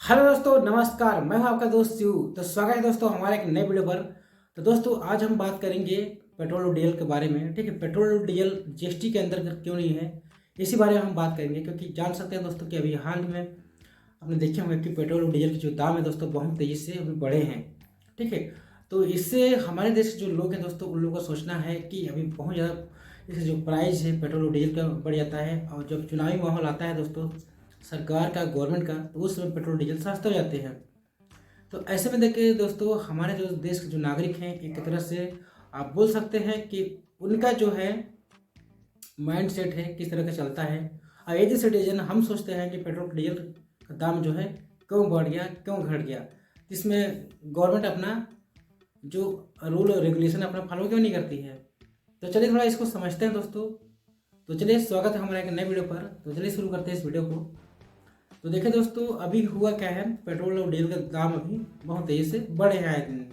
Hello दोस्तों, नमस्कार। मैं हूं आपका दोस्त शिव। तो स्वागत है दोस्तों हमारे एक नए वीडियो पर। तो दोस्तों आज हम बात करेंगे पेट्रोल और डीजल के बारे में। ठीक है, पेट्रोल और डीजल जीएसटी के अंदर क्यों नहीं है, इसी बारे में हम बात करेंगे। क्योंकि जान सकते हैं दोस्तों कि अभी हाल में आपने देखे होंगे कि पेट्रोल और डीजल के जो दाम है दोस्तों बहुत तेज़ी से अभी बढ़े हैं। ठीक है, तो इससे हमारे देश के जो लोग हैं दोस्तों उन लोगों को सोचना है कि अभी बहुत ज़्यादा इससे जो प्राइस है पेट्रोल और डीजल का बढ़ जाता है। और जब चुनावी माहौल आता है दोस्तों सरकार का, गवर्नमेंट का, तो उस समय पेट्रोल डीजल सस्ते हो जाते हैं। तो ऐसे में देखिए दोस्तों हमारे जो देश के जो नागरिक हैं एक तरह से आप बोल सकते हैं कि उनका जो है माइंड सेट है किस तरह का चलता है। और एज ए सिटीजन हम सोचते हैं कि पेट्रोल डीजल का दाम जो है क्यों बढ़ गया, क्यों घट गया। इसमें गवर्नमेंट अपना जो रूल और रेगुलेशन अपना फॉलो क्यों नहीं करती है। तो चलिए थोड़ा इसको समझते हैं दोस्तों। तो चलिए स्वागत है हमारे एक नए वीडियो पर। तो चलिए शुरू करते हैं इस वीडियो को। तो देखिए दोस्तों अभी हुआ क्या है, पेट्रोल और डीजल का दाम अभी बहुत तेज़ी से बढ़े हैं आए दिन।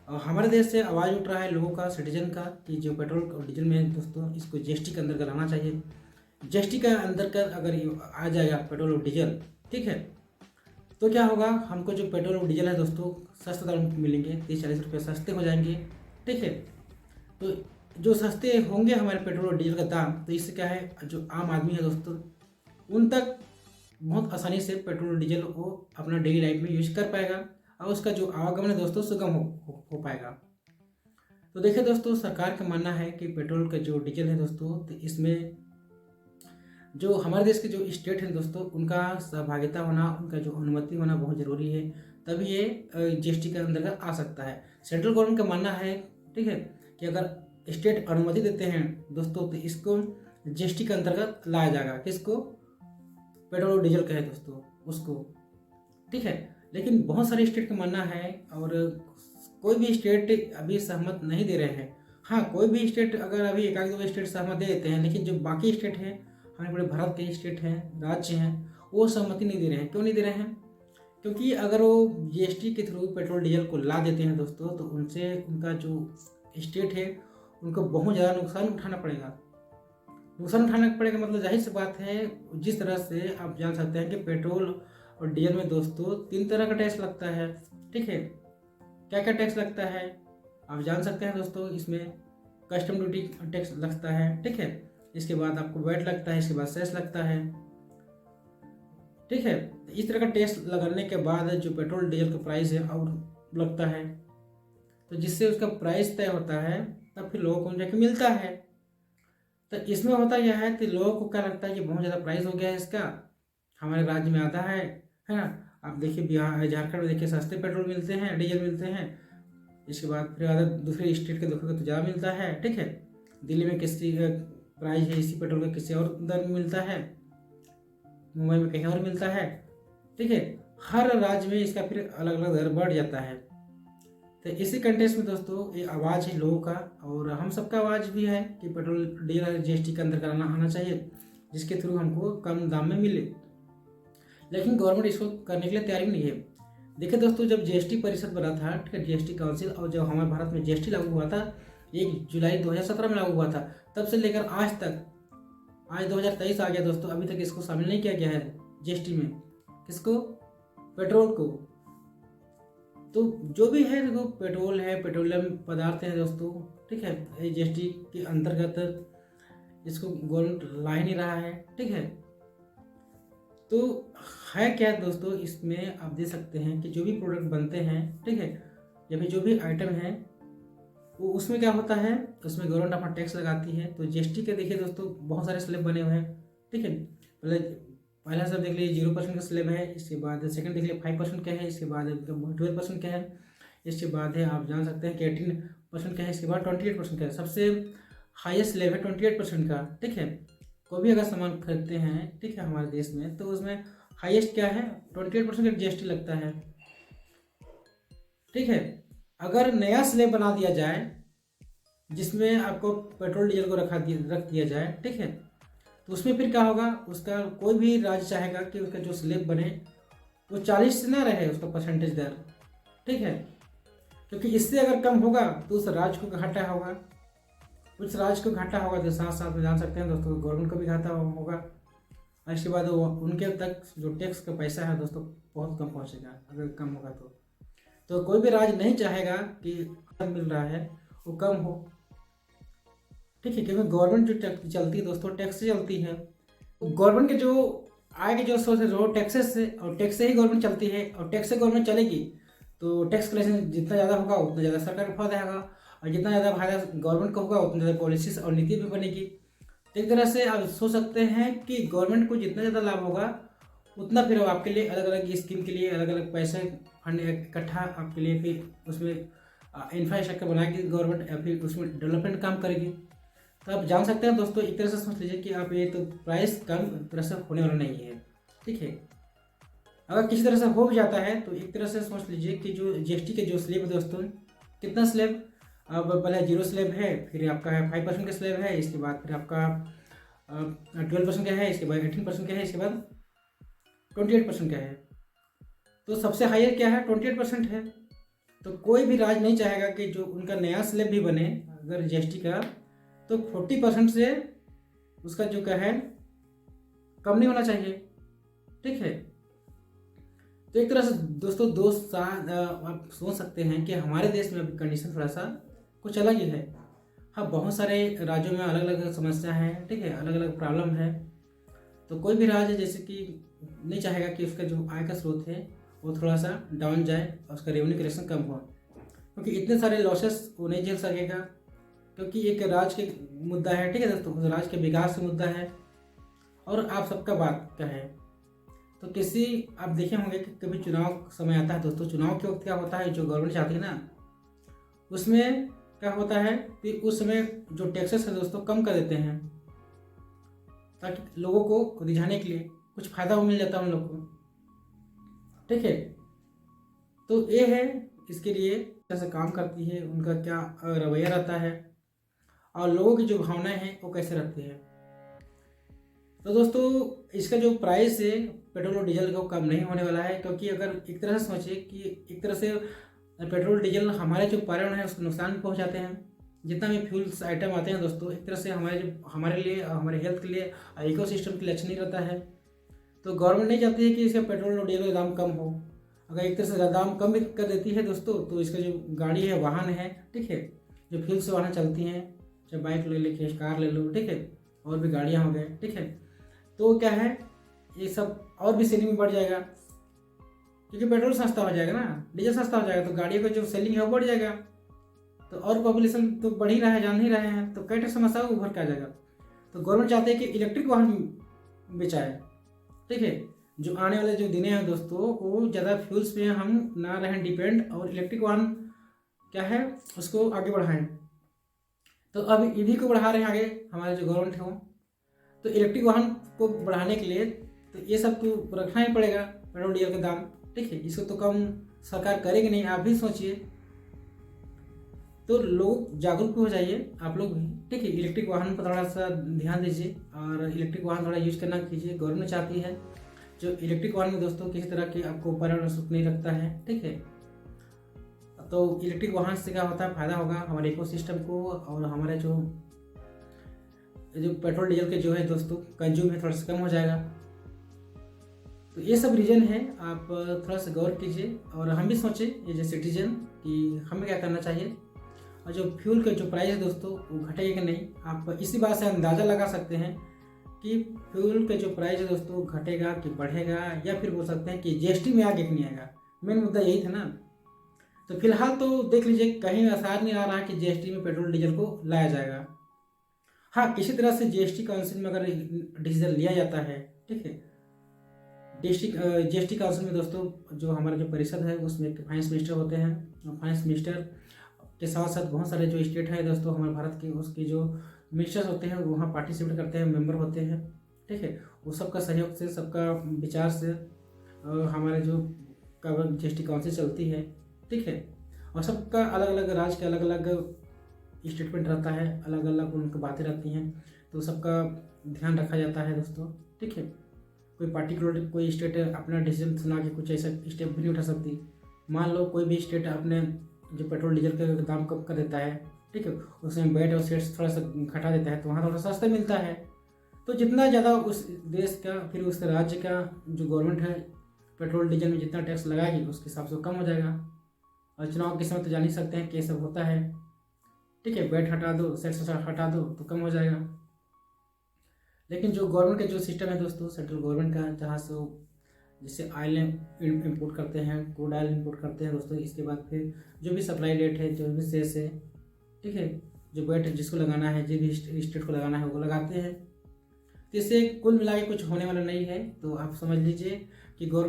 और हमारे देश से आवाज़ उठ रहा है लोगों का, सिटीजन का, कि जो पेट्रोल और डीजल में है दोस्तों इसको जीएसटी के अंदर लाना चाहिए। जीएसटी के अंदर का अगर ये आ जाएगा पेट्रोल और डीजल, ठीक है, तो क्या होगा, हमको जो पेट्रोल और डीजल है दोस्तों सस्ते दाम में मिलेंगे, 30-40 रुपये सस्ते हो जाएंगे। ठीक है, तो जो सस्ते होंगे हमारे पेट्रोल और डीजल का दाम, तो इससे क्या है जो आम आदमी है दोस्तों उन तक बहुत आसानी से पेट्रोल और डीजल को अपना डेली लाइफ में यूज कर पाएगा और उसका जो आवागमन है दोस्तों सुगम हो पाएगा। तो देखिए दोस्तों सरकार का मानना है कि पेट्रोल का जो डीजल है दोस्तों तो इसमें जो हमारे देश के जो स्टेट हैं दोस्तों उनका सहभागिता होना, उनका जो अनुमति होना बहुत ज़रूरी है, तभी ये जीएसटी के अंतर्गत आ सकता है। सेंट्रल गवर्नमेंट का मानना है, ठीक है, कि अगर स्टेट अनुमति देते हैं दोस्तों तो इसको जीएसटी के अंतर्गत लाया जाएगा। किसको? पेट्रोल और डीजल का है दोस्तों उसको। ठीक है, लेकिन बहुत सारे स्टेट का मानना है और कोई भी स्टेट अभी सहमत नहीं दे रहे हैं। हाँ, कोई भी स्टेट अगर अभी एक आध दो स्टेट सहमत दे देते हैं, लेकिन जो बाकी स्टेट हैं, हमारे पूरे भारत के स्टेट हैं, राज्य हैं, वो सहमति नहीं दे रहे हैं। क्यों नहीं दे रहे हैं? क्योंकि अगर वो जीएसटी के थ्रू पेट्रोल डीजल को ला देते हैं दोस्तों तो उनसे उनका जो स्टेट है उनको बहुत ज़्यादा नुकसान उठाना पड़ेगा। नुकसान उठाना पड़ेगा मतलब जाहिर सी बात है, जिस तरह से आप जान सकते हैं कि पेट्रोल और डीजल में दोस्तों 3 तरह का टैक्स लगता है। ठीक है, क्या क्या टैक्स लगता है आप जान सकते हैं दोस्तों। इसमें कस्टम ड्यूटी टैक्स लगता है, ठीक है, इसके बाद आपको वैट लगता है, इसके बाद सेस लगता है। ठीक है, तो इस तरह का टैक्स लगाने के बाद जो पेट्रोल डीजल का प्राइस है और लगता है, तो जिससे उसका प्राइस तय होता है, तब फिर लोगों को जाके मिलता है। तो इसमें होता यह है कि लोगों को क्या लगता है कि बहुत ज़्यादा प्राइस हो गया है इसका, हमारे राज्य में आता है ना। आप देखिए बिहार, झारखंड में देखिए सस्ते पेट्रोल मिलते हैं, डीजल मिलते हैं। इसके बाद फिर अदर दूसरे स्टेट के देखोगे तो ज़्यादा मिलता है। ठीक है, दिल्ली में किसी प्राइस है इसी पेट्रोल का किसी और दर में मिलता है, मुंबई में कहीं और मिलता है। ठीक है, हर राज्य में इसका फिर अलग अलग दर बढ़ जाता है। तो इसी कंटेक्स्ट में दोस्तों ये आवाज़ है लोगों का और हम सबका आवाज़ भी है कि पेट्रोल डीजल जीएसटी के अंदर कराना आना चाहिए, जिसके थ्रू हमको कम दाम में मिले। लेकिन गवर्नमेंट इसको करने के लिए तैयार नहीं है। देखिए दोस्तों जब जीएसटी परिषद बना था, ठीक है, जीएसटी काउंसिल, और जब हमारे भारत में जीएसटी लागू हुआ था 1 जुलाई 2017 में लागू हुआ था, तब से लेकर आज तक, आज 2023 आ गया दोस्तों, अभी तक इसको शामिल नहीं किया गया है जीएसटी में। किसको? पेट्रोल को। तो जो भी है देखो, पेट्रोल है, पेट्रोलियम पदार्थ है दोस्तों, ठीक है, ये जीएसटी के अंतर्गत इसको गवर्नमेंट ला ही नहीं रहा है। ठीक है, तो है क्या दोस्तों, इसमें आप देख सकते हैं कि जो भी प्रोडक्ट बनते हैं, ठीक है, या फिर जो भी आइटम है वो उसमें क्या होता है, उसमें गवर्नमेंट अपना टैक्स लगाती है। तो जीएसटी के देखिए दोस्तों बहुत सारे स्लैब बने हुए हैं। ठीक है, पहला सब देख लीजिए 0% का स्लैब है, इसके बाद सेकंड देख लीजिए 5% का है, इसके बाद 12% का है, इसके बाद है आप जान सकते हैं कि 18% का है, इसके बाद 28% का है। सबसे हाईएस्ट स्लैब है 28% का। ठीक है, कोई भी अगर सामान खरीदते हैं, ठीक है, हमारे देश में, तो उसमें हाईएस्ट क्या है, 28% का जीएसटी लगता है। ठीक है, अगर नया स्लैब बना दिया जाए जिसमें आपको पेट्रोल डीजल को रख दिया जाए, ठीक है, तो उसमें फिर क्या होगा, उसका कोई भी राज्य चाहेगा कि उसका जो स्लैब बने वो 40 से ना रहे उसका परसेंटेज दर। ठीक है, क्योंकि इससे अगर कम होगा तो उस राज्य को घाटा होगा, उस राज्य को घाटा होगा तो साथ साथ में जान सकते हैं दोस्तों गवर्नमेंट को भी घाटा होगा। और इसके बाद वो उनके तक जो टैक्स का पैसा है दोस्तों बहुत कम पहुंचेगा अगर कम होगा तो कोई भी राज्य नहीं चाहेगा कि मिल रहा है वो कम हो, ठीक है, क्योंकि गवर्नमेंट जो टैक्स चलती है दोस्तों टैक्स से चलती है। गवर्नमेंट के जो आय के जो सोर्स है वो टैक्सेस से, और टैक्स से ही गवर्नमेंट चलती है, और टैक्स से गवर्नमेंट चलेगी तो टैक्स कलेक्शन जितना ज़्यादा होगा उतना ज़्यादा सरकार को फायदा होगा, और जितना ज़्यादा फायदा गवर्नमेंट को होगा उतना ज़्यादा पॉलिसीज और नीति भी बनेगी। तो एक तरह से आप सोच सकते हैं कि गवर्नमेंट को जितना ज़्यादा लाभ होगा उतना फिर आपके लिए अलग अलग स्कीम के लिए अलग अलग पैसे फंड इकट्ठा आपके लिए फिर उसमें इंफ्रास्ट्रक्चर बनाएगी गवर्नमेंट, या फिर उसमें डेवलपमेंट काम करेगी। तो आप जान सकते हैं दोस्तों एक तरह से समझ लीजिए कि आप ये तो प्राइस कम तरह से होने वाला नहीं है, ठीक है। अगर किसी तरह से हो भी जाता है तो एक तरह से समझ लीजिए कि जो जीएसटी के जो स्लैब है दोस्तों, कितना स्लैब, अब पहले 0 स्लैब है, फिर आपका है 5% का स्लैब है, इसके बाद फिर आपका 12% का है, इसके बाद 18% का है, इसके बाद 28% का है। तो सबसे हायर क्या है 28% है। तो कोई भी राज्य नहीं चाहेगा कि जो उनका नया स्लैब भी बने अगर जीएसटी का तो 40% से उसका जो क्या है कम नहीं होना चाहिए, ठीक है। तो एक तरह से दोस्तों आप सोच सकते हैं कि हमारे देश में अभी कंडीशन थोड़ा सा कुछ अलग ही है। हाँ, बहुत सारे राज्यों में अलग अलग समस्या है, ठीक है, अलग अलग प्रॉब्लम है। तो कोई भी राज्य जैसे कि नहीं चाहेगा कि उसका जो आय का स्रोत है वो थोड़ा सा डाउन जाए और उसका रेवेन्यू कलेक्शन कम हो, क्योंकि इतने सारे लॉसेस वो नहीं झेल सकेगा, क्योंकि एक राज्य के मुद्दा है, ठीक है दोस्तों, उस राज्य के विकास का मुद्दा है। और आप सबका बात क्या है तो किसी आप देखे होंगे कि कभी चुनाव समय आता है दोस्तों, चुनाव के वक्त क्या होता है जो गवर्नमेंट चाहती है ना उसमें क्या होता है कि उस समय जो टैक्सेस है दोस्तों कम कर देते हैं ताकि लोगों को रिझाने के लिए कुछ फायदा मिल जाता है उन लोग को, ठीक है। तो ये है इसके लिए कैसे काम करती है, उनका क्या रवैया रहता है और लोगों की जो भावनाएं हैं वो कैसे रहती है। तो दोस्तों इसका जो प्राइस है पेट्रोल और डीजल का कम नहीं होने वाला है, क्योंकि अगर एक तरह से सोचिए कि एक तरह से पेट्रोल डीजल हमारे जो पर्यावरण है उसको नुकसान पहुंचाते हैं। जितना भी फ्यूल्स आइटम आते हैं दोस्तों एक तरह से हमारे लिए हमारे हेल्थ के लिए इकोसिस्टम के लिए अच्छा नहीं रहता है। तो गवर्नमेंट नहीं चाहती है कि इसका पेट्रोल और डीजल का दाम कम हो। अगर एक तरह से दाम कम भी कर देती है दोस्तों तो इसका जो गाड़ी है वाहन है, ठीक है, जो फ्यूल से वाहन चलती हैं, चाहे बाइक ले लीजिए कार ले लो, ठीक है, और भी गाड़ियाँ हो गए, ठीक है, तो क्या है ये सब और भी सेलिंग में बढ़ जाएगा, क्योंकि पेट्रोल सस्ता हो जाएगा ना, डीजल सस्ता हो जाएगा तो गाड़ियों का जो सेलिंग है वो बढ़ जाएगा। तो और पॉपुलेशन तो बढ़ ही रहा है, जान ही रहे हैं, तो कई समस्या उभर के आ जाएगा। तो गवर्नमेंट चाहते हैं कि इलेक्ट्रिक वाहन बेचाए, ठीक है, जो आने वाले जो दिन हैं दोस्तों वो ज़्यादा फ्यूल्स पे हम ना रहें डिपेंड, और इलेक्ट्रिक वाहन क्या है उसको आगे बढ़ाएं। तो अब ईवी को बढ़ा रहे हैं आगे हमारे जो गवर्नमेंट है, तो इलेक्ट्रिक वाहन को बढ़ाने के लिए तो ये सब तो रखना ही पड़ेगा पेट्रोल डीजल का दाम, ठीक है, इसको तो कम सरकार करेगी नहीं, आप भी सोचिए। तो लोग जागरूक हो जाइए आप लोग भी, ठीक है, इलेक्ट्रिक वाहन पर थोड़ा सा ध्यान दीजिए और इलेक्ट्रिक वाहन थोड़ा यूज करना कीजिए। गवर्नमेंट चाहती है जो इलेक्ट्रिक वाहन में दोस्तों किसी तरह के आपको पर्यावरण सूट नहीं रखता है, ठीक है। तो इलेक्ट्रिक वाहन से क्या होता है फायदा होगा हमारे इकोसिस्टम को, और हमारे जो पेट्रोल डीजल के जो है दोस्तों कंज्यूम है थोड़ा सा कम हो जाएगा। तो ये सब रीजन है, आप थोड़ा सा गौर कीजिए और हम भी सोचें एज ए सिटीजन कि हमें क्या करना चाहिए। और जो फ्यूल के जो प्राइस है दोस्तों वो घटेगा कि नहीं, आप इसी बात से अंदाज़ा लगा सकते हैं कि फ्यूल के जो प्राइस है दोस्तों घटेगा कि बढ़ेगा, या फिर बोल सकते हैं कि जीएसटी में आगे कि नहीं आएगा। मेन मुद्दा यही था ना। तो फिलहाल तो देख लीजिए कहीं आसार नहीं आ रहा है कि जीएसटी में पेट्रोल डीजल को लाया जाएगा। हाँ, किसी तरह से जीएसटी काउंसिल में अगर डिसीजन लिया जाता है, ठीक है, जीएसटी काउंसिल में दोस्तों जो हमारा जो परिषद है उसमें फाइनेंस मिनिस्टर होते हैं, और फाइनेंस मिनिस्टर के साथ साथ बहुत सारे जो स्टेट है दोस्तों हमारे भारत के उसके जो मिनिस्टर्स होते हैं वहाँ पार्टिसिपेट करते हैं, मेंबर होते हैं, ठीक है, वो सबका सहयोग से सबका विचार से हमारे जो जीएसटी काउंसिल चलती है, ठीक है, और सबका अलग अलग राज्य के अलग अलग स्टेटमेंट रहता है, अलग अलग उनकी बातें रहती हैं, तो सबका ध्यान रखा जाता है दोस्तों, ठीक है। कोई पार्टिकुलर कोई स्टेट अपना डिसीजन सुना के कुछ ऐसा स्टेप भी नहीं उठा सकती। मान लो कोई भी स्टेट अपने जो पेट्रोल डीजल का दाम कम कर देता है, ठीक है, उसमें वैट और सेस थोड़ा सा घटा देता है तो वहाँ थोड़ा सस्ता मिलता है। तो जितना ज़्यादा उस देश का फिर उस राज्य का जो गवर्नमेंट है पेट्रोल डीजल में जितना टैक्स लगाएगी उसके हिसाब से कम हो जाएगा। और चुनाव के समय तो जान ही सकते हैं कि ये सब होता है, ठीक है, वैट हटा दो, सेस हटा दो तो कम हो जाएगा। लेकिन जो गवर्नमेंट का जो सिस्टम है दोस्तों, सेंट्रल गवर्नमेंट का, जहाँ से वो जैसे ऑयल इम्पोर्ट करते हैं, क्रूड ऑयल इम्पोर्ट करते हैं दोस्तों, इसके बाद फिर जो भी सप्लाई रेट है, जो भी सेस है, ठीक है, जो वैट जिसको लगाना है, जो भी स्टेट को लगाना है वो लगाते हैं। तो इससे कुल मिला के कुछ होने वाला नहीं है। तो आप समझ लीजिए कि गवर्नमेंट